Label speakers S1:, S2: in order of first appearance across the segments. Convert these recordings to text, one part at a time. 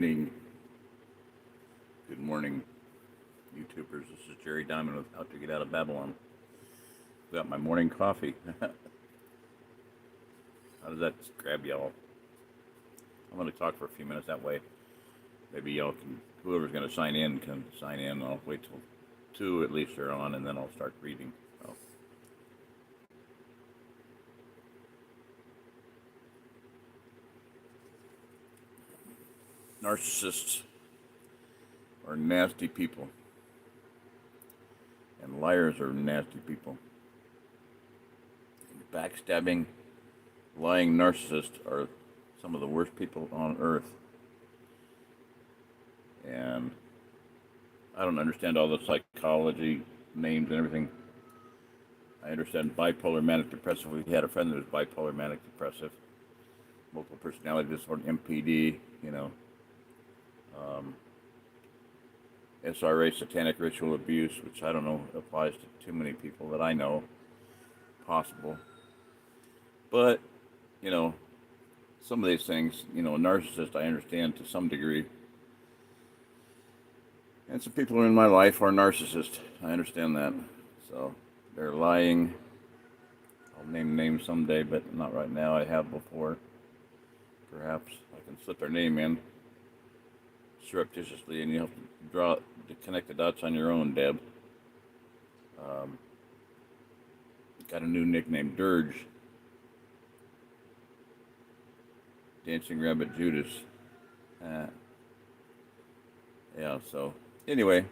S1: Good morning, YouTubers. This is Jerry Diamond with How to Get Out of Babylon. Got my morning coffee. How does that grab y'all? I'm going to talk for a few minutes. That way, maybe y'all can, whoever's going to sign in can sign in. I'll wait till 2 at least are on, and then I'll start reading. So. Narcissists are nasty people, and liars are nasty people. Backstabbing, lying narcissists are some of the worst people on earth. And I don't understand all the psychology names and everything. I understand bipolar manic depressive. We had a friend that was bipolar manic depressive, multiple personality disorder, MPD, SRA, satanic ritual abuse, which I don't know applies to too many people that I know, possible. But, some of these things, a narcissist I understand to some degree. And some people in my life are narcissists. I understand that. So they're lying. I'll name names someday, but not right now. I have before. Perhaps I can slip their name in surreptitiously, and you have to connect the dots on your own, Deb. Got a new nickname, Dirge. Dancing Rabbit Judas. Yeah, so anyway,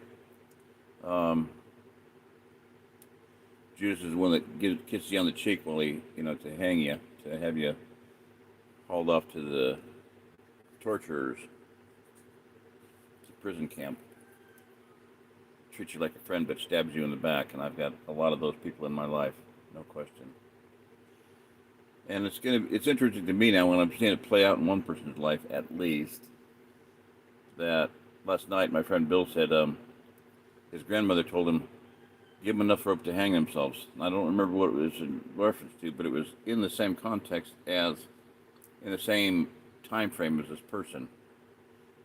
S1: Judas is the one that kisses you on the cheek while he, to hang you, to have you hauled off to the torturers, the prison camp. Treats you like a friend but stabs you in the back, and I've got a lot of those people in my life, no question. And it's interesting to me now when I'm seeing it play out in one person's life at least, that last night my friend Bill said his grandmother told him, give him enough rope to hang themselves. And I don't remember what it was in reference to, but it was in the same context as, in the same time frame as this person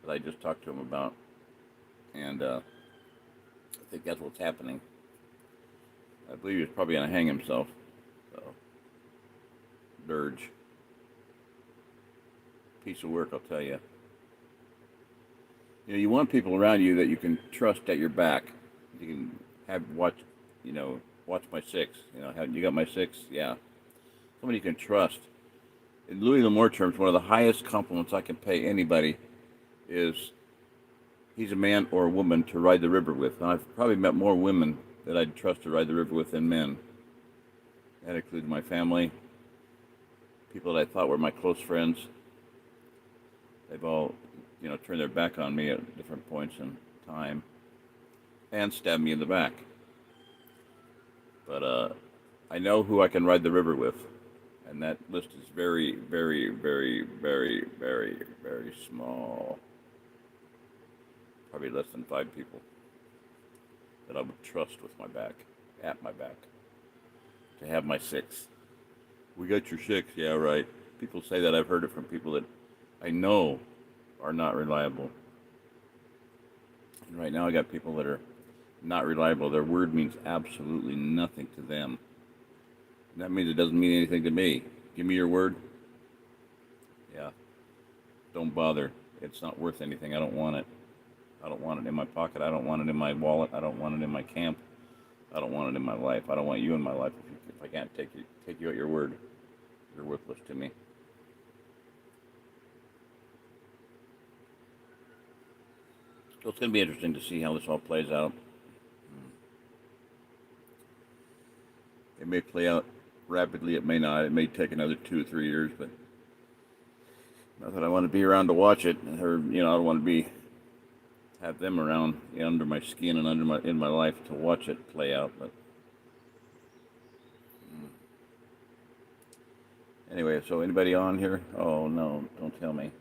S1: that I just talked to him about. And I think that's what's happening. I believe he was probably going to hang himself. So, Dirge. Piece of work, I'll tell you. You want people around you that you can trust at your back. You can have watch my 6. You got my 6? Yeah. Somebody you can trust. In Louis L'Amour terms, one of the highest compliments I can pay anybody is he's a man or a woman to ride the river with. And I've probably met more women that I'd trust to ride the river with than men. That includes my family, people that I thought were my close friends. They've all, turned their back on me at different points in time and stabbed me in the back. But I know who I can ride the river with, and that list is very, very, very, very, very, very small. Probably less than 5 people that I would trust with my back, at my back, to have my 6. We got your 6, yeah, right. People say that. I've heard it from people that I know are not reliable. And right now I got people that are not reliable. Their word means absolutely nothing to them. And that means it doesn't mean anything to me. Give me your word. Yeah. Don't bother. It's not worth anything. I don't want it. I don't want it in my pocket. I don't want it in my wallet. I don't want it in my camp. I don't want it in my life. I don't want you in my life if I can't take you at your word. You're worthless to me. So it's going to be interesting to see how this all plays out. It may play out rapidly. It may not. It may take another 2 or 3 years, but not that I want to be around to watch it, or I don't want to have them around under my skin and in my life to watch it play out. But anyway, so anybody on here? Oh no, don't tell me.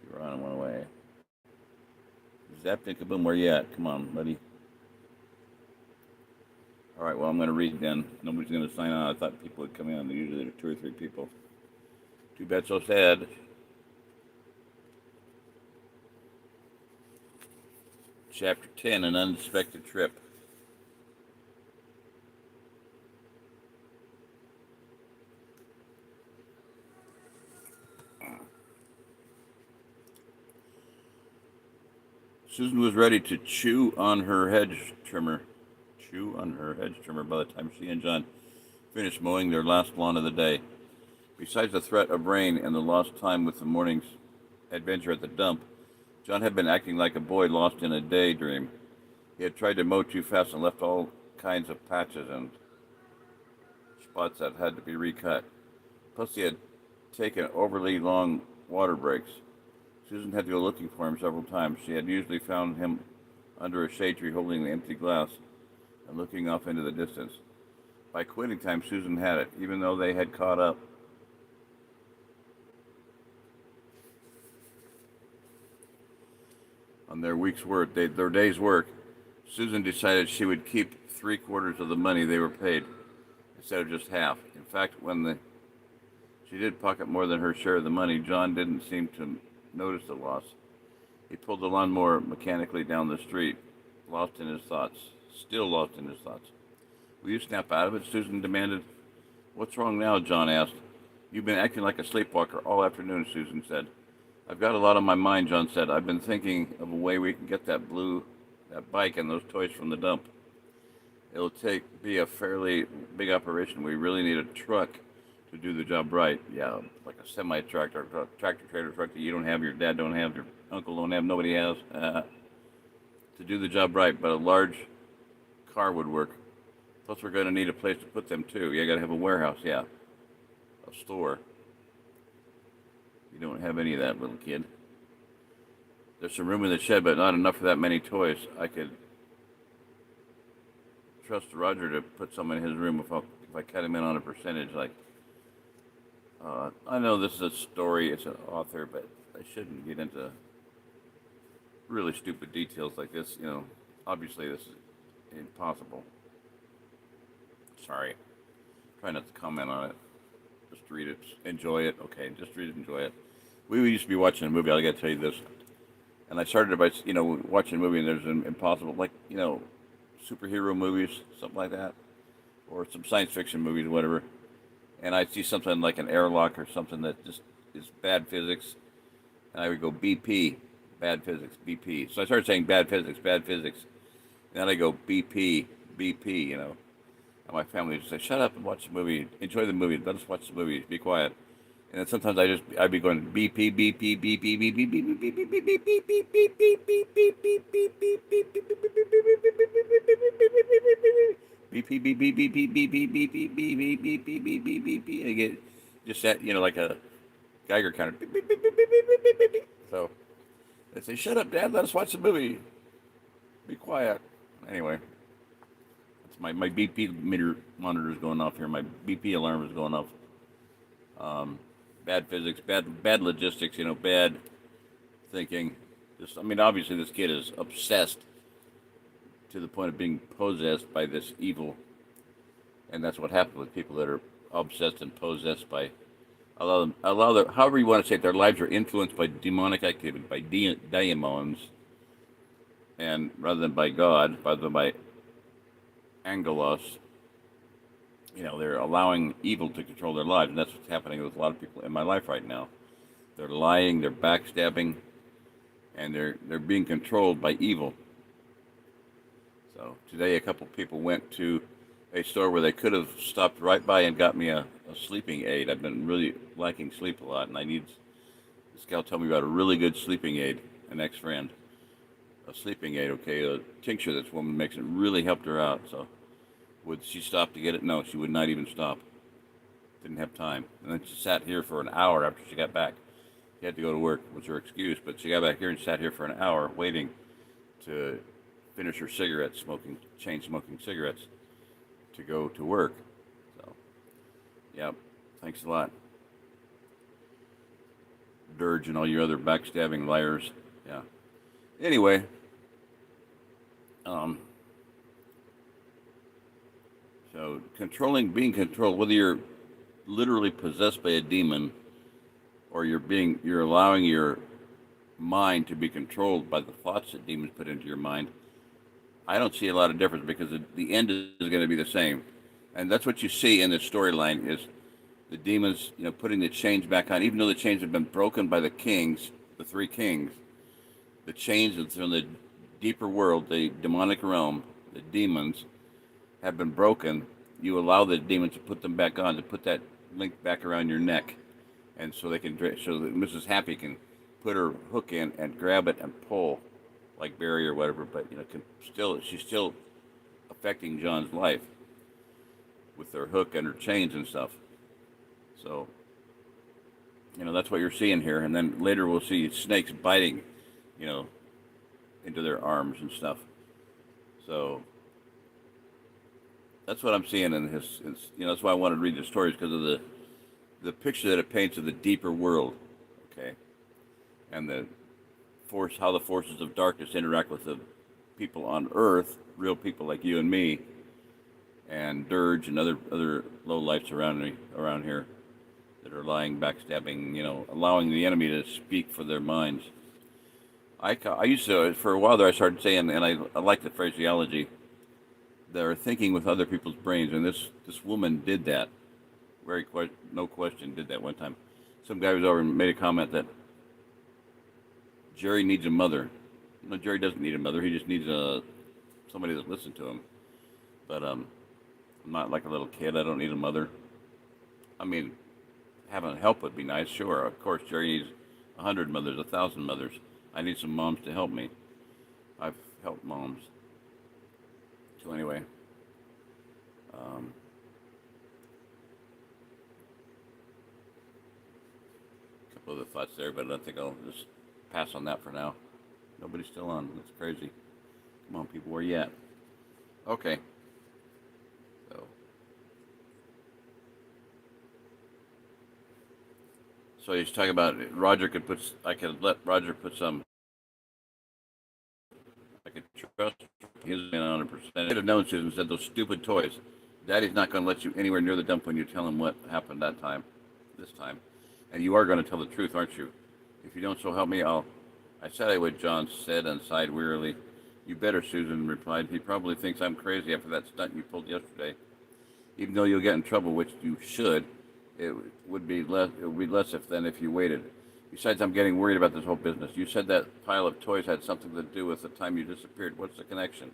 S1: You were on and went away. Zaptic Kaboom, where you at? Come on, buddy. All right, well, I'm going to read then. Nobody's going to sign on. I thought people would come in. Usually there are 2 or 3 people. Too bad, so sad. Chapter 10, An Unexpected Trip. Susan was ready to chew on her hedge trimmer. Chew on her hedge trimmer by the time she and John finished mowing their last lawn of the day. Besides the threat of rain and the lost time with the morning's adventure at the dump, John had been acting like a boy lost in a daydream. He had tried to mow too fast and left all kinds of patches and spots that had to be recut. Plus, he had taken overly long water breaks. Susan had to go looking for him several times. She had usually found him under a shade tree holding the empty glass and looking off into the distance. By quitting time, Susan had it, even though they had caught up. On their their day's work, Susan decided she would keep 3/4 of the money they were paid instead of just half. In fact, she did pocket more than her share of the money, John didn't seem to notice the loss. He pulled the lawnmower mechanically down the street, lost in his thoughts, still lost in his thoughts. Will you snap out of it? Susan demanded. What's wrong now? John asked. You've been acting like a sleepwalker all afternoon, Susan said. I've got a lot on my mind, John said. I've been thinking of a way we can get that bike and those toys from the dump. It'll be a fairly big operation. We really need a truck to do the job right. Yeah, like a semi-tractor, tractor-trailer truck that you don't have, your dad don't have, your uncle don't have, nobody has. To do the job right, but a large car would work. Plus, we're going to need a place to put them, too. You got to have a warehouse, yeah. A store. You don't have any of that, little kid. There's some room in the shed, but not enough for that many toys. I could trust Roger to put some in his room if I cut him in on a percentage. I know this is a story, it's an author, but I shouldn't get into really stupid details like this. Obviously this is impossible. Sorry. Try not to comment on it. Just read it, enjoy it. Okay, just read it, enjoy it. We used to be watching a movie, I gotta tell you this. And I started by, watching a movie and there's an impossible, superhero movies, something like that. Or some science fiction movies, whatever. And I'd see something like an airlock or something that just is bad physics. And I would go BP, bad physics, BP. So I started saying bad physics, bad physics. And then I go BP, BP, And my family would say, shut up and watch the movie. Enjoy the movie. Let us watch the movie. Be quiet. And then sometimes I'd be going BP, BP, BP, BP, BP, BP, BP, BP, I get just that, like a Geiger counter. So they say, shut up, Dad, let us watch the movie. Be quiet. Anyway, it's my BP meter monitor is going off here. My BP alarm is going off. Bad physics, bad logistics, bad thinking. Obviously this kid is obsessed to the point of being possessed by this evil. And that's what happens with people that are obsessed and possessed by, however you want to say it, their lives are influenced by demonic activity, by daemons, and rather than by God, rather than by angelos. They're allowing evil to control their lives, and that's what's happening with a lot of people in my life right now. They're lying, they're backstabbing, and they're being controlled by evil. So today a couple people went to a store where they could have stopped right by and got me a sleeping aid. I've been really lacking sleep a lot, and this gal told me about a really good sleeping aid, an ex-friend. A sleeping aid, okay, a tincture this woman makes, it really helped her out, so. Would she stop to get it? No, she would not even stop. Didn't have time. And then she sat here for an hour after she got back. She had to go to work, was her excuse, but she got back here and sat here for an hour waiting to finish her cigarettes, chain smoking cigarettes, to go to work. So, yeah, thanks a lot. Dirge and all you other backstabbing liars. Yeah. Anyway, so being controlled, whether you're literally possessed by a demon or you're allowing your mind to be controlled by the thoughts that demons put into your mind, I don't see a lot of difference because the end is going to be the same. And that's what you see in the storyline is the demons, putting the chains back on, even though the chains have been broken by the kings, the three kings, the chains from the deeper world, the demonic realm, the demons have been broken. You allow the demons to put them back on, to put that link back around your neck, and so so that Mrs. Happy can put her hook in and grab it and pull, like Barry or whatever. But she's still affecting John's life with their hook and her chains and stuff. So that's what you're seeing here. And then later we'll see snakes biting, you know, into their arms and stuff. So that's what I'm seeing in his. That's why I wanted to read the stories because of the picture that it paints of the deeper world. Okay, and how the forces of darkness interact with the people on Earth, real people like you and me, and Dirge and other low lights around here that are lying, backstabbing, allowing the enemy to speak for their minds. I used to, for a while there, I started saying, and I like the phraseology, they're thinking with other people's brains, and this woman did that. No question, did that one time. Some guy was over and made a comment that Jerry needs a mother. No, Jerry doesn't need a mother. He just needs somebody that listens to him. But I'm not like a little kid. I don't need a mother. I mean, having help would be nice, sure. Of course, Jerry needs 100 mothers, 1,000 mothers. I need some moms to help me. I've helped moms. So anyway, a couple other thoughts there, but I think I'll just pass on that for now. Nobody's still on. That's crazy. Come on, people, where you at? Okay. So he's talking about I could let Roger put some. I could trust his man 100%. I could have known, Susan said, those stupid toys. Daddy's not going to let you anywhere near the dump when you tell him what happened this time. And you are going to tell the truth, aren't you? If you don't, so help me, I said I would, John said and sighed wearily. You better, Susan replied. He probably thinks I'm crazy after that stunt you pulled yesterday. Even though you'll get in trouble, which you should, it would be less if you waited. Besides, I'm getting worried about this whole business. You said that pile of toys had something to do with the time you disappeared. What's the connection?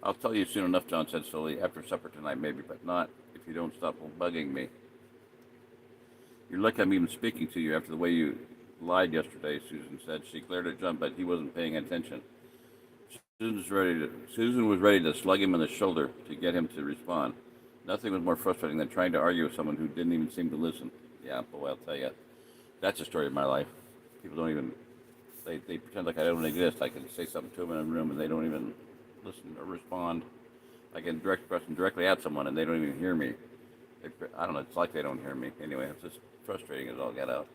S1: I'll tell you soon enough, John said slowly. After supper tonight, maybe, but not if you don't stop bugging me. You're lucky I'm even speaking to you after the way you lied yesterday, Susan said. She glared at John, but he wasn't paying attention. Susan was ready to slug him in the shoulder to get him to respond. Nothing was more frustrating than trying to argue with someone who didn't even seem to listen. Yeah, boy, I'll tell you. That's the story of my life. People don't even, they pretend like I don't exist. I can say something to them in a room and they don't even listen or respond. I can direct question directly at someone and they don't even hear me. I don't know, it's like they don't hear me. Anyway, it's just frustrating as all get out.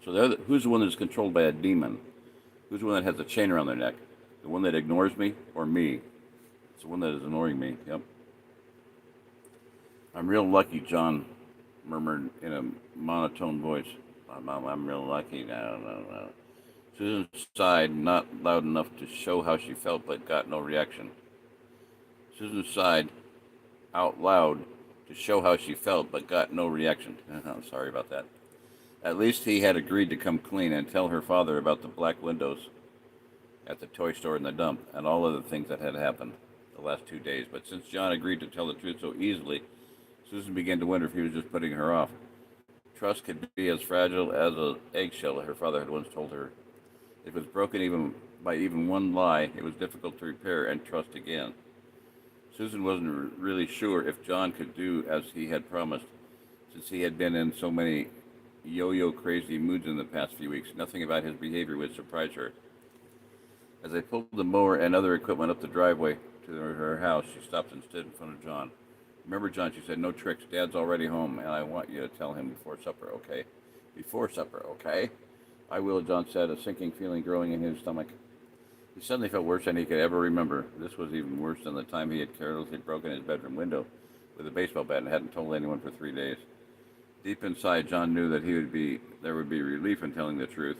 S1: So who's the one that's controlled by a demon? Who's the one that has a chain around their neck? The one that ignores me or me? It's the one that is ignoring me, yep. I'm real lucky, John murmured in a monotone voice. I'm real lucky. No. Susan sighed, not loud enough to show how she felt, but got no reaction. Susan sighed out loud to show how she felt, but got no reaction. I'm sorry about that. At least he had agreed to come clean and tell her father about the black windows at the toy store and the dump and all other things that had happened the last 2 days. But since John agreed to tell the truth so easily, Susan began to wonder if he was just putting her off. Trust could be as fragile as an eggshell, her father had once told her. If it was broken by even one lie, it was difficult to repair and trust again. Susan wasn't really sure if John could do as he had promised, since he had been in so many yo-yo crazy moods in the past few weeks. Nothing about his behavior would surprise her. As they pulled the mower and other equipment up the driveway to her house, she stopped and stood in front of John. Remember, John, she said, no tricks. Dad's already home, and I want you to tell him before supper, okay? Before supper, okay? I will, John said, a sinking feeling growing in his stomach. He suddenly felt worse than he could ever remember. This was even worse than the time he had carelessly broken his bedroom window with a baseball bat and hadn't told anyone for 3 days. Deep inside, John knew that there would be relief in telling the truth.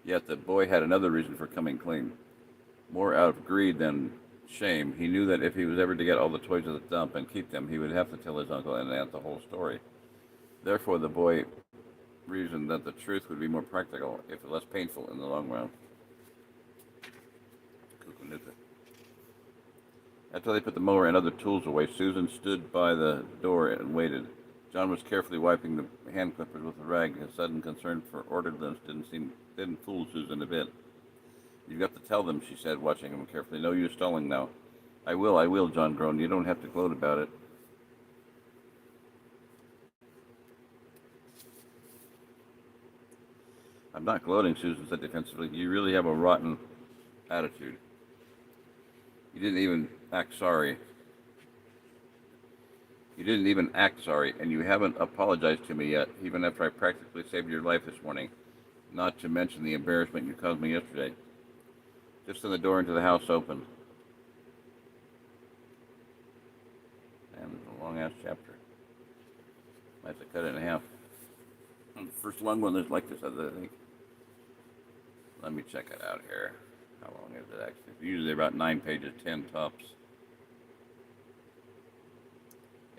S1: Yet the boy had another reason for coming clean. More out of greed than shame, he knew that if he was ever to get all the toys at the dump and keep them, he would have to tell his uncle and aunt the whole story. Therefore, the boy reasoned that the truth would be more practical, if less painful in the long run. After they put the mower and other tools away, Susan stood by the door and waited. John was carefully wiping the hand clippers with a rag. His sudden concern for orderliness didn't fool Susan a bit. "You've got to tell them," she said, watching him carefully. "No use stalling now." I will, John groaned. "You don't have to gloat about it." "I'm not gloating," Susan said defensively. "You really have a rotten attitude. You didn't even act sorry. And you haven't apologized to me yet, even after I practically saved your life this morning, not to mention the embarrassment you caused me yesterday." Just then the door into the house opened. And it's a long-ass chapter. I have to cut it in half. The first long one is like this, I think. Let me check it out here. How long is it actually? It's usually about 9 pages, 10 tops.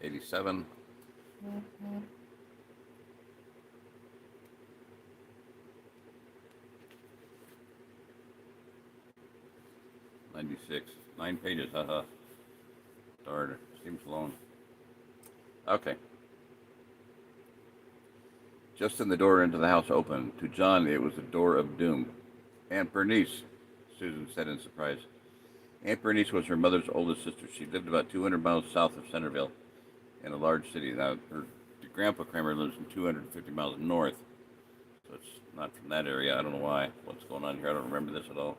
S1: 87. 96. 9 pages, haha. Darn, seems long. Okay. Just then the door into the house opened. To John, it was the door of doom. "Aunt Bernice," Susan said in surprise. Aunt Bernice was her mother's oldest sister. She lived about 200 miles south of Centerville in a large city. Now, her grandpa Kramer lives in 250 miles north, so it's not from that area. I don't know why. What's going on here? I don't remember this at all.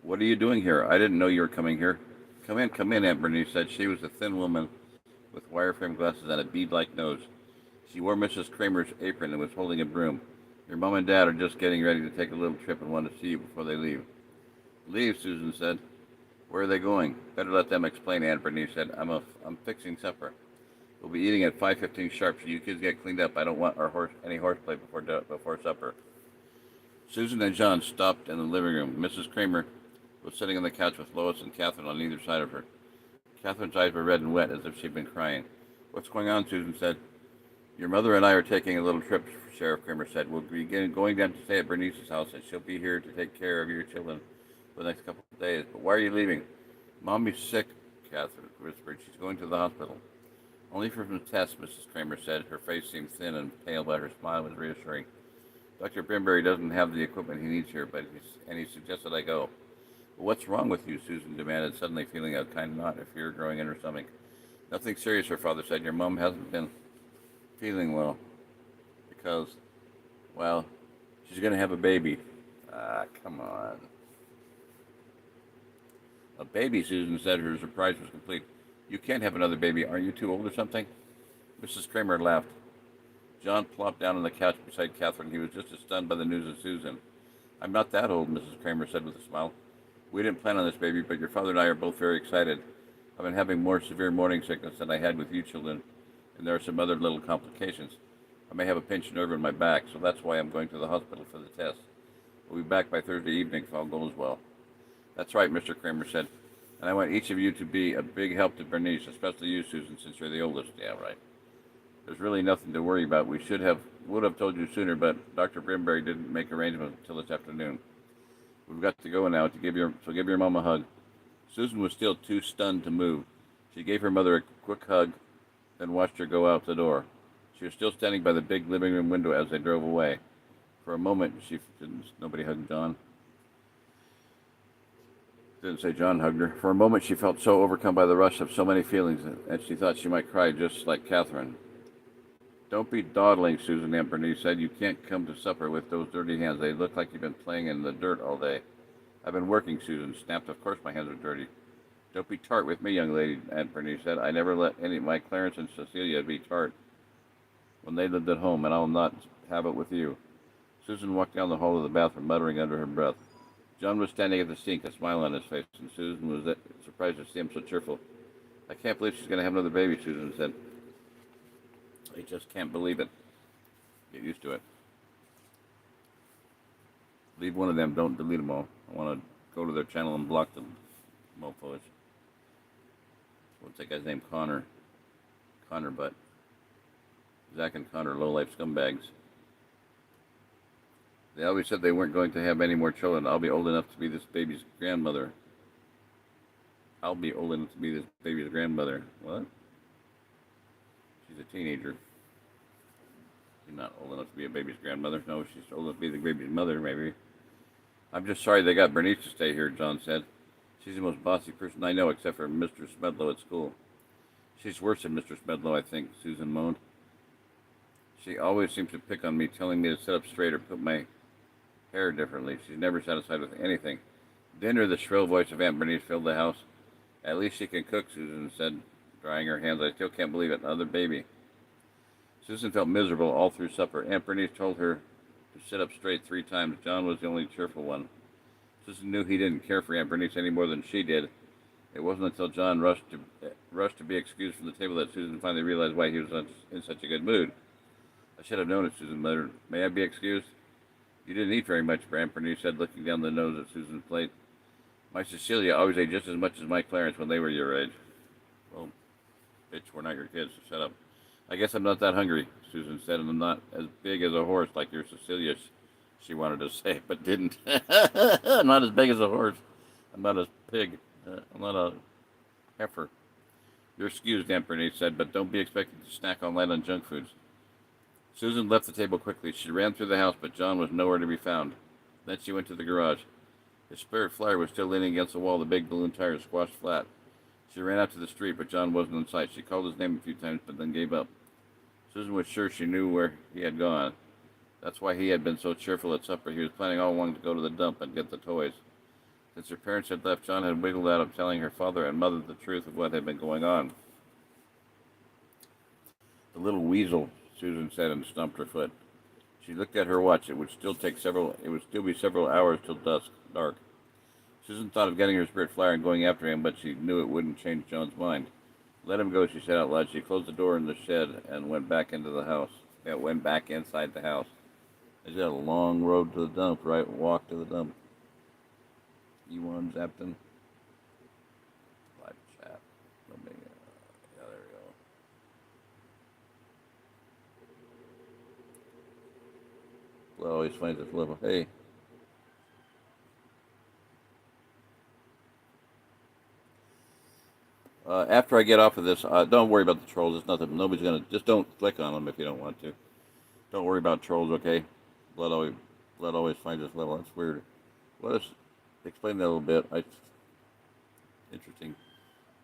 S1: "What are you doing here? I didn't know you were coming here." Come in," Aunt Bernice said. She was a thin woman with wire-framed glasses and a bead-like nose. She wore Mrs. Kramer's apron and was holding a broom. "Your mom and dad are just getting ready to take a little trip and want to see you before they leave." "Leave," Susan said. "Where are they going?" "Better let them explain," Aunt Bernice said. I'm fixing supper. We'll be eating at 5:15 sharp, so you kids get cleaned up. I don't want any horseplay before supper." Susan and John stopped in the living room. Mrs. Kramer was sitting on the couch with Lois and Catherine on either side of her. Catherine's eyes were red and wet, as if she'd been crying. "What's going on?" Susan said. "Your mother and I are taking a little trip," Sheriff Kramer said. "We'll be going down to stay at Bernice's house, and she'll be here to take care of your children for the next couple of days. But why are you leaving?" "Mommy's sick," Catherine whispered. "She's going to the hospital." "Only for some tests," Mrs. Kramer said. Her face seemed thin and pale, but her smile was reassuring. "Dr. Brimberry doesn't have the equipment he needs here, but he suggested I go." "Well, what's wrong with you?" Susan demanded, suddenly feeling a kind of knot of fear growing in her stomach. "Nothing serious," her father said. "Your mom hasn't been feeling well because, well, she's going to have a baby." "Ah, come on." "A baby," Susan said. Her surprise was complete. "You can't have another baby. Aren't you too old or something?" Mrs. Kramer laughed. John plopped down on the couch beside Catherine. He was just as stunned by the news as Susan. "I'm not that old," Mrs. Kramer said with a smile. "We didn't plan on this baby, but your father and I are both very excited. I've been having more severe morning sickness than I had with you children, and there are some other little complications. I may have a pinched nerve in my back, so that's why I'm going to the hospital for the test. We'll be back by Thursday evening if all goes well." "That's right," Mr. Kramer said. "And I want each of you to be a big help to Bernice, especially you, Susan, since you're the oldest." "Yeah, right. There's really nothing to worry about. We would have told you sooner, but Dr. Brimberry didn't make arrangements until this afternoon. We've got to go now. Give your mom a hug." Susan was still too stunned to move. She gave her mother a quick hug, then watched her go out the door. She was still standing by the big living room window as they drove away. For a moment, nobody hugged John. Didn't say John hugged her. For a moment, she felt so overcome by the rush of so many feelings that she thought she might cry just like Catherine. "Don't be dawdling," Susan, Aunt Bernice said. "You can't come to supper with those dirty hands. They look like you've been playing in the dirt all day." "I've been working," Susan snapped. "Of course my hands are dirty." "Don't be tart with me, young lady," Aunt Bernice said. "I never let any of my Clarence and Cecilia be tart when they lived at home, and I'll not have it with you." Susan walked down the hall to the bathroom, muttering under her breath. John was standing at the sink, a smile on his face, and Susan was surprised to see him so cheerful. "I can't believe she's going to have another baby," Susan said. "I just can't believe it." "Get used to it." Leave one of them. Don't delete them all. I want to go to their channel and block them. Mofos. What's that guy's name? Connor. Connor Butt. Zach and Connor, low-life scumbags. They always said they weren't going to have any more children. I'll be old enough to be this baby's grandmother. I'll be old enough to be this baby's grandmother. What? She's a teenager. She's not old enough to be a baby's grandmother. No, she's old enough to be the baby's mother, maybe. I'm just sorry they got Bernice to stay here, John said. She's the most bossy person I know, except for Mr. Smedlow at school. She's worse than Mr. Smedlow, I think, Susan moaned. She always seems to pick on me, telling me to sit up straight or put my hair differently. She's never satisfied with anything. Dinner, the shrill voice of Aunt Bernice filled the house. At least she can cook, Susan said, drying her hands. I still can't believe it. Another baby. Susan felt miserable all through supper. Aunt Bernice told her to sit up straight 3 times. John was the only cheerful one. Susan knew he didn't care for Aunt Bernice any more than she did. It wasn't until John rushed to be excused from the table that Susan finally realized why he was in such a good mood. I should have known it, Susan muttered. May I be excused? You didn't eat very much, Aunt Bernice said, looking down the nose at Susan's plate. My Cecilia always ate just as much as my Clarence when they were your age. Well, bitch, we're not your kids, so shut up. I guess I'm not that hungry, Susan said, and I'm not as big as a horse like your Cecilia, she wanted to say, but didn't. I'm not as big as a horse. I'm not a pig. I'm not a heifer. You're excused, Aunt Bernice said, but don't be expected to snack all night on junk foods. Susan left the table quickly. She ran through the house, but John was nowhere to be found. Then she went to the garage. His Spirit Flyer was still leaning against the wall, the big balloon tires squashed flat. She ran out to the street, but John wasn't in sight. She called his name a few times, but then gave up. Susan was sure she knew where he had gone. That's why he had been so cheerful at supper. He was planning all along to go to the dump and get the toys. Since her parents had left, John had wiggled out of telling her father and mother the truth of what had been going on. The little weasel, Susan said, and stomped her foot. She looked at her watch. It would still be several hours till dark. Susan thought of getting her Spirit Flyer and going after him, but she knew it wouldn't change John's mind. Let him go, she said out loud. She closed the door in the shed and went back into the house. Yeah, went back inside the house. There's a long road to the dump, right? Walk to the dump. You on, Zapton? Live chat. Yeah, there we go. Well, always finds this level. Hey. After I get off of this, don't worry about the trolls. It's nothing. Nobody's gonna. Just don't click on them if you don't want to. Don't worry about trolls, okay? Blood always finds this level. That's weird. Let us explain that a little bit. Interesting.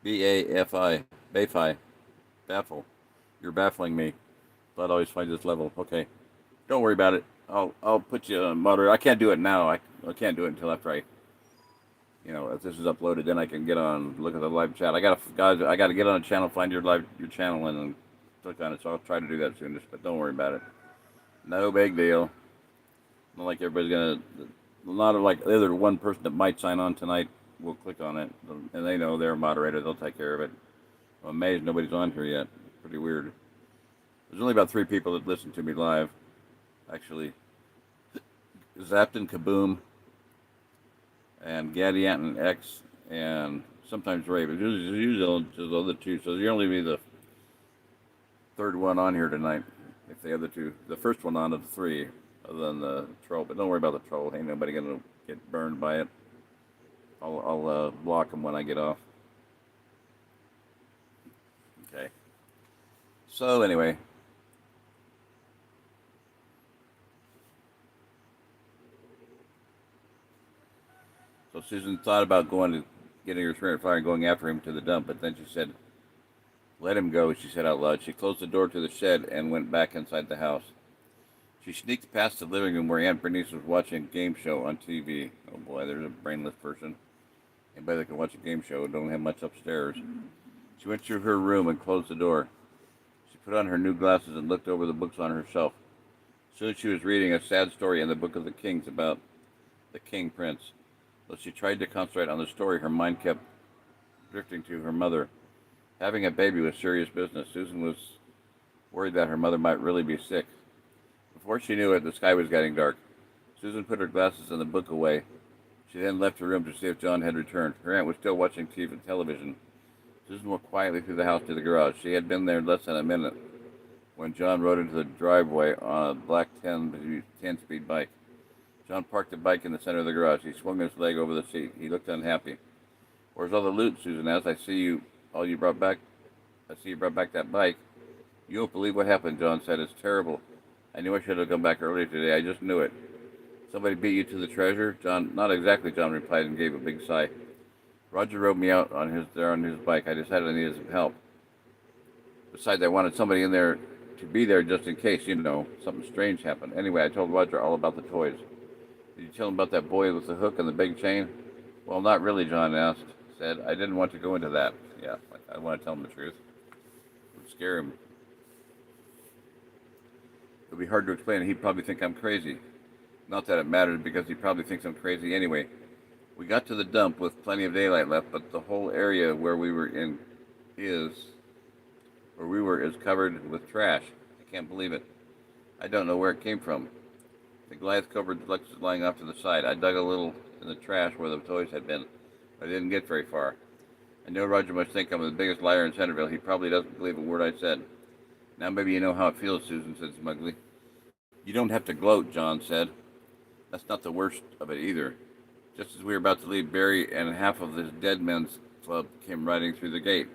S1: B-A-F-I. Bafi. Baffle. You're baffling me. Blood always finds this level. Okay. Don't worry about it. I'll put you on moderator. I can't do it now. I can't do it until after if this is uploaded, then I can get on, look at the live chat. I gotta get on a channel, find your channel, and then click on it. So I'll try to do that soon. But don't worry about it. No big deal. Not like everybody's gonna. Not like the other one person that might sign on tonight will click on it, and they know they're a moderator. They'll take care of it. I'm amazed nobody's on here yet. Pretty weird. There's only about 3 people that listen to me live. Actually, Zapton Kaboom, and Gaddy Anton X, and sometimes Ray, but usually the other 2. So you'll only be the 3rd one on here tonight. If the other 2, the first one on of the 3, other than the troll. But don't worry about the troll. Ain't nobody gonna get burned by it. I'll block them when I get off. Okay. So anyway. So Susan thought about getting her Spirit Flyer and going after him to the dump, but then she said, let him go, she said out loud. She closed the door to the shed and went back inside the house. She sneaked past the living room where Aunt Bernice was watching a game show on TV. Oh boy, there's a brainless person. Anybody that can watch a game show don't have much upstairs. She went to her room and closed the door. She put on her new glasses and looked over the books on her shelf. Soon she was reading a sad story in the Book of the Kings about the King Prince. Though she tried to concentrate on the story, her mind kept drifting to her mother. Having a baby was serious business. Susan was worried that her mother might really be sick. Before she knew it, the sky was getting dark. Susan put her glasses and the book away. She then left her room to see if John had returned. Her aunt was still watching television. Susan walked quietly through the house to the garage. She had been there less than a minute when John rode into the driveway on a black 10-speed bike. John parked the bike in the center of the garage. He swung his leg over the seat. He looked unhappy. "Where's all the loot?" Susan asked. All you brought back. I see you brought back that bike." "You won't believe what happened," John said. "It's terrible. I knew I should have come back earlier today. I just knew it." "Somebody beat you to the treasure?" "John, not exactly," John replied and gave a big sigh. "Roger rode me out on his bike. I decided I needed some help. Besides, I wanted somebody in there to be there just in case, something strange happened. Anyway, I told Roger all about the toys." "Did you tell him about that boy with the hook and the big chain?" "Well, not really," John said. "I didn't want to go into that." Yeah, I want to tell him the truth. It would scare him. It would be hard to explain, and he'd probably think I'm crazy. Not that it mattered, because he probably thinks I'm crazy anyway. We got to the dump with plenty of daylight left, but the whole area where we were is covered with trash. I can't believe it. I don't know where it came from. The Goliath-covered deluxe is lying off to the side. I dug a little in the trash where the toys had been, but I didn't get very far. I know Roger must think I'm the biggest liar in Centerville. He probably doesn't believe a word I said. Now maybe you know how it feels," Susan said smugly. "You don't have to gloat," John said. "That's not the worst of it either. Just as we were about to leave, Barry and half of this Dead Men's Club came riding through the gate.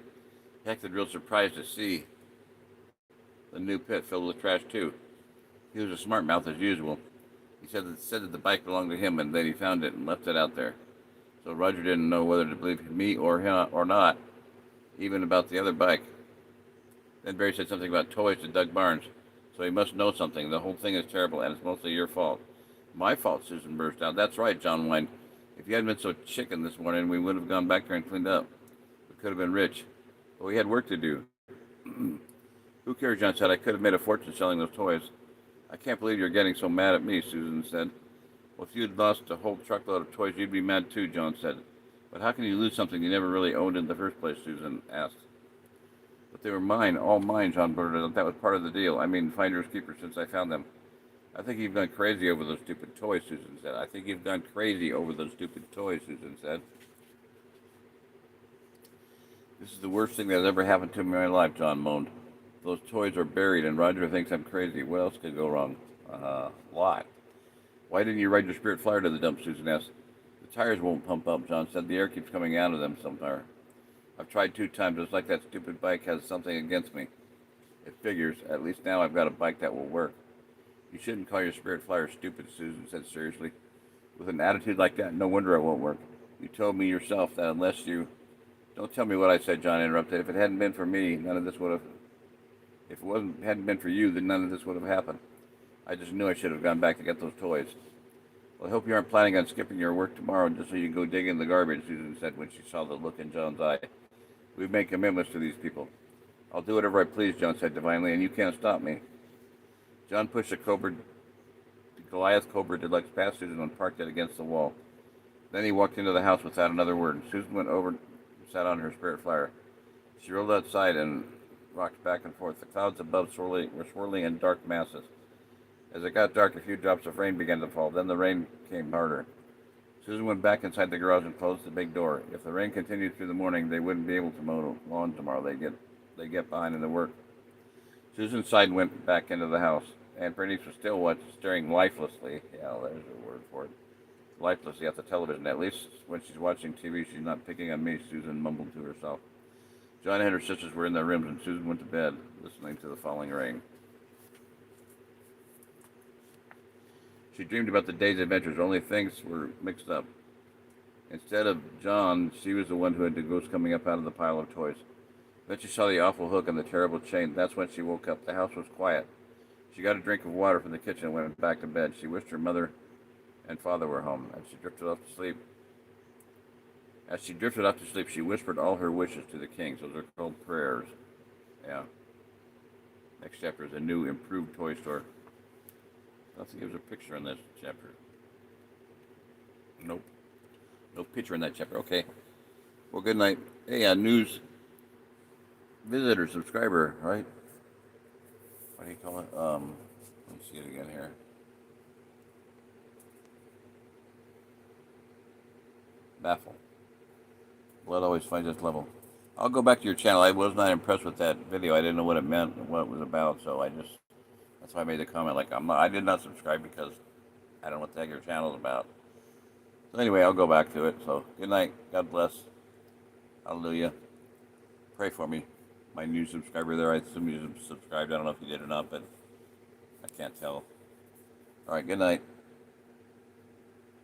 S1: He acted real surprised to see the new pit filled with trash too. He was a smart mouth as usual. He said that the bike belonged to him, and then he found it and left it out there. So Roger didn't know whether to believe me or him or not, even about the other bike. Then Barry said something about toys to Doug Barnes. So he must know something. The whole thing is terrible, and it's mostly your fault." "My fault," Susan burst out. "That's right," John whined. "If you hadn't been so chicken this morning, we would have gone back there and cleaned up. We could have been rich. But we had work to do." "Who cares," John said. "I could have made a fortune selling those toys." "I can't believe you're getting so mad at me," Susan said. "Well, if you'd lost a whole truckload of toys, you'd be mad too," John said. "But how can you lose something you never really owned in the first place?" Susan asked. "But they were mine, all mine," John blurted out. "That was part of the deal. I mean, finders keepers since I found them." "I think you've gone crazy over those stupid toys," Susan said. "I think you've gone crazy over those stupid toys," Susan said. "This is the worst thing that has ever happened to me in my life," John moaned. "Those toys are buried, and Roger thinks I'm crazy. What else could go wrong?" A lot. "Why didn't you ride your Spirit Flyer to the dump?" Susan asked. "The tires won't pump up," John said. "The air keeps coming out of them somewhere. I've tried 2 times. It's like that stupid bike has something against me." "It figures. At least now I've got a bike that will work." "You shouldn't call your Spirit Flyer stupid," Susan said seriously. "With an attitude like that, no wonder it won't work. You told me yourself that unless you—" "Don't tell me what I said," John interrupted. "If it hadn't been for me, none of this would have... If it hadn't been for you, then none of this would have happened. I just knew I should have gone back to get those toys." "Well, I hope you aren't planning on skipping your work tomorrow just so you can go dig in the garbage," Susan said when she saw the look in John's eye. "We've made commitments to these people." "I'll do whatever I please," John said divinely, "and you can't stop me." John pushed the Goliath Cobra Deluxe past Susan and parked it against the wall. Then he walked into the house without another word. Susan went over and sat on her Spirit Flyer. She rolled outside and rocked back and forth. The clouds above were swirling in dark masses. As it got dark, a few drops of rain began to fall. Then the rain came harder. Susan went back inside the garage and closed the big door. If the rain continued through the morning, they wouldn't be able to mow the lawn tomorrow. They get behind in the work. Susan sighed and went back into the house. Aunt Bernice was still staring lifelessly. Yeah, there's a word for it. Lifelessly at the television. At least when she's watching TV, she's not picking on me, Susan mumbled to herself. John and her sisters were in their rooms, and Susan went to bed, listening to the falling rain. She dreamed about the day's adventures, only things were mixed up. Instead of John, she was the one who had the ghost coming up out of the pile of toys. Then she saw the awful hook and the terrible chain. That's when she woke up. The house was quiet. She got a drink of water from the kitchen and went back to bed. She wished her mother and father were home. As she drifted off to sleep, she whispered all her wishes to the king. Those are called prayers. Yeah. Next chapter is a new, improved toy store. I don't think there's a picture in this chapter. Nope. No picture in that chapter. Okay. Well, good night. Hey, news visitor, subscriber, right? What do you call it? Let me see it again here. Baffle. Blood always finds its level. I'll go back to your channel. I was not impressed with that video. I didn't know what it meant and what it was about, so that's why I made the comment. Like I did not subscribe because I don't know what the heck your channel is about. So anyway, I'll go back to it. So good night. God bless. Hallelujah. Pray for me. My new subscriber there. I assume you subscribed. I don't know if you did or not, but I can't tell. All right. Good night.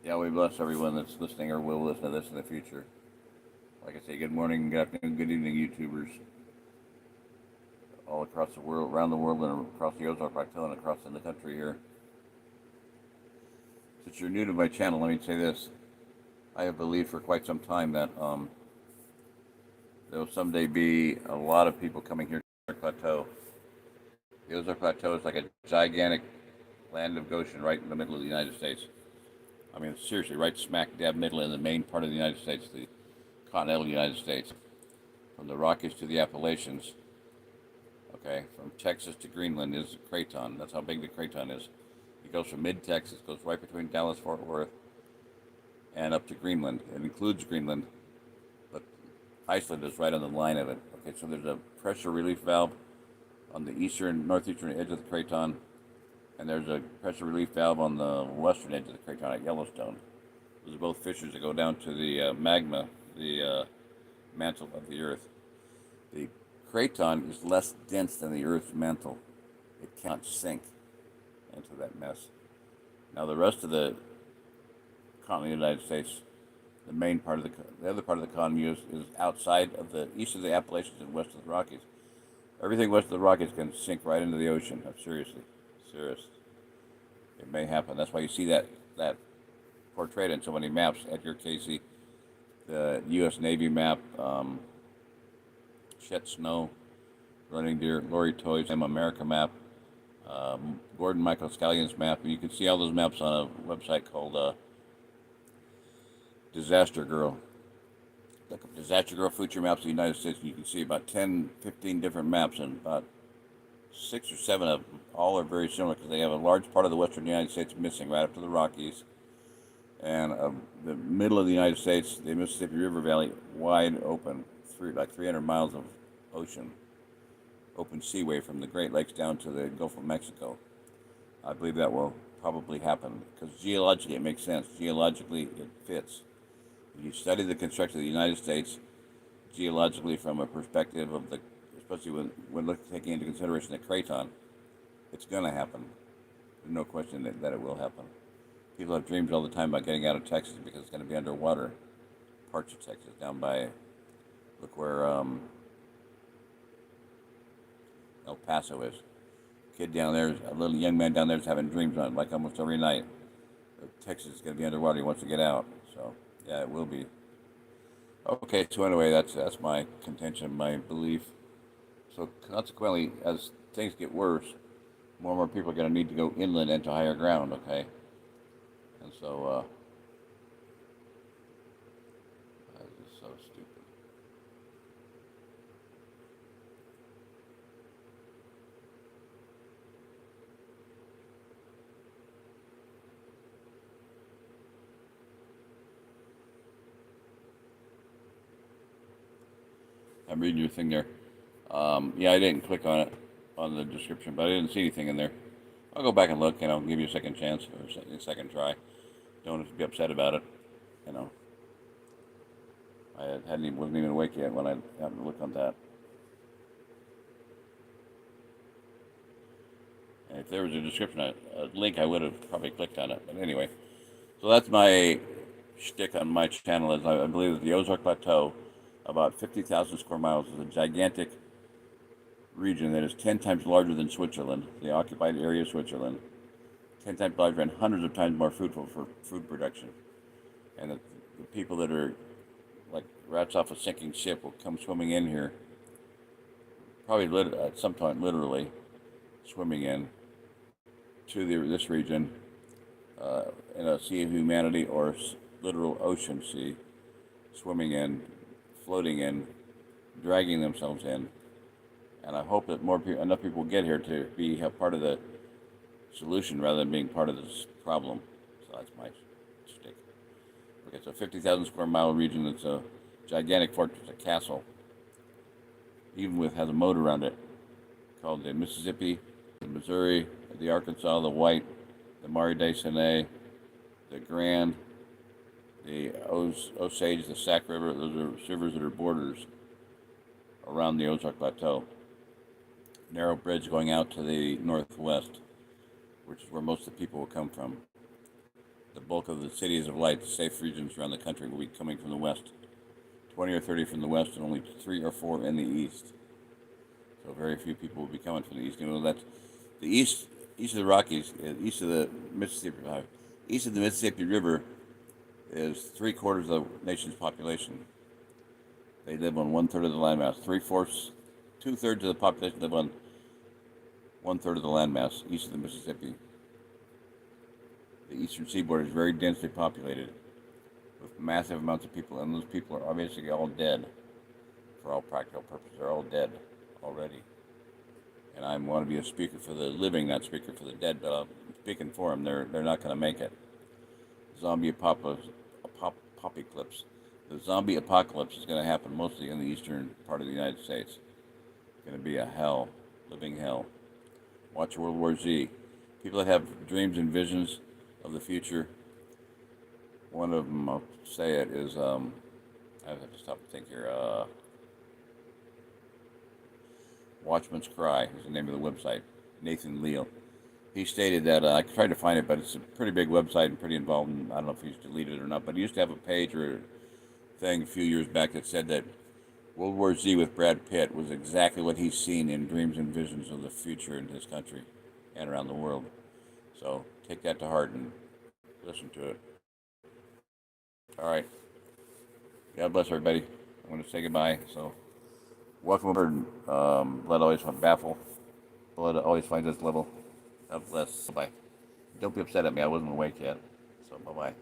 S1: Yahweh bless everyone that's listening or will listen to this in the future. Like I say, good morning, good afternoon, good evening, YouTubers all across the world, around the world, and across the Ozark Plateau and across in the country here. Since you're new to my channel, let me say this. I have believed for quite some time that there will someday be a lot of people coming here to the Ozark Plateau. The Ozark Plateau is like a gigantic land of Goshen right in the middle of the United States. I mean, seriously, right smack dab middle in the main part of the United States, the continental United States, from the Rockies to the Appalachians. Okay, from Texas to Greenland is the Craton. That's how big the Craton is. It goes from mid-Texas, goes right between Dallas, Fort Worth, and up to Greenland. It includes Greenland, but Iceland is right on the line of it. Okay, so there's a pressure relief valve on the northeastern edge of the Craton, and there's a pressure relief valve on the western edge of the Craton at Yellowstone. Those are both fissures that go down to the magma, the mantle of the Earth. The Craton is less dense than the Earth's mantle. It can't sink into that mess. Now the rest of the continent of the United States, the main part of the other part of the continent is outside of the east of the Appalachians and west of the Rockies. Everything west of the Rockies can sink right into the ocean. Seriously, serious. It may happen. That's why you see that portrayed in so many maps. Edgar Casey, the U.S. Navy map, Chet Snow, Running Deer, Lori Toy's America map, Gordon Michael Scallion's map, and you can see all those maps on a website called Disaster Girl. Look up Disaster Girl Future Maps of the United States, and you can see about 10, 15 different maps, and about 6 or 7 of them all are very similar because they have a large part of the western United States missing right up to the Rockies, and the middle of the United States, the Mississippi River Valley, wide open, like 300 miles of ocean, open seaway from the Great Lakes down to the Gulf of Mexico. I believe that will probably happen because geologically it makes sense. Geologically it fits. If you study the construction of the United States geologically from a perspective of especially when taking into consideration the Craton, it's going to happen. There's no question that it will happen. People have dreams all the time about getting out of Texas because it's going to be underwater. Parts of Texas, down by, look where El Paso is. Kid down there, a little young man down there is having dreams on it, like almost every night. Texas is going to be underwater. He wants to get out. So, yeah, it will be. Okay, so anyway, that's my contention, my belief. So consequently, as things get worse, more and more people are going to need to go inland and to higher ground, okay? And so, that is so stupid. I'm reading your thing there. Yeah, I didn't click on it, on the description, but I didn't see anything in there. I'll go back and look, give you a second chance, or a second try. Don't be upset about it, I wasn't even awake yet when I happened to look on that. And if there was a description, a link, I would have probably clicked on it. But anyway, so that's my shtick on my channel. Is I believe that the Ozark Plateau, about 50,000 square miles, is a gigantic region that is 10 times larger than Switzerland, the occupied area of Switzerland, 10 times larger and hundreds of times more fruitful for food production. And the people that are like rats off a sinking ship will come swimming in here, probably at some point literally swimming in to this region in a sea of humanity or literal ocean sea, swimming in, floating in, dragging themselves in. And I hope that enough people get here to be a part of the solution rather than being part of this problem. So that's my stick. It's a 50,000 square mile region. That's a gigantic fortress, a castle, even with has a moat around it, called the Mississippi, the Missouri, the Arkansas, the White, the Mare de Seine, the Grand, the Osage, the Sac River. Those are rivers that are borders around the Ozark Plateau. Narrow bridge going out to the northwest, which is where most of the people will come from. The bulk of the cities of light, the safe regions around the country, will be coming from the west. 20 or 30 from the west, and only 3 or 4 in the east. So very few people will be coming from the east. You know, that's the east of the Rockies, east of the Mississippi River is 3/4 of the nation's population. They live on 1/3 of the landmass. 3/4, 2/3 of the population live on 1/3 of the landmass east of the Mississippi. The eastern seaboard is very densely populated with massive amounts of people, and those people are obviously all dead for all practical purposes. They're all dead already. And I want to be a speaker for the living, not speaker for the dead, but I'm speaking for them. They're not going to make it. Zombie apocalypse. The zombie apocalypse is going to happen mostly in the eastern part of the United States. It's going to be a hell, living hell. Watch World War Z. People that have dreams and visions of the future. One of them, I'll say it, is, I have to stop and think here. Watchman's Cry is the name of the website. Nathan Leal. He stated that, I tried to find it, but it's a pretty big website and pretty involved, and I don't know if he's deleted it or not, but he used to have a page or a thing a few years back that said that World War Z with Brad Pitt was exactly what he's seen in dreams and visions of the future in his country and around the world. So take that to heart and listen to it. All right. God bless everybody. I'm going to say goodbye. So welcome aboard. Blood always finds baffle. Blood always finds its level. God bless. Bye. Don't be upset at me. I wasn't awake yet. So bye-bye.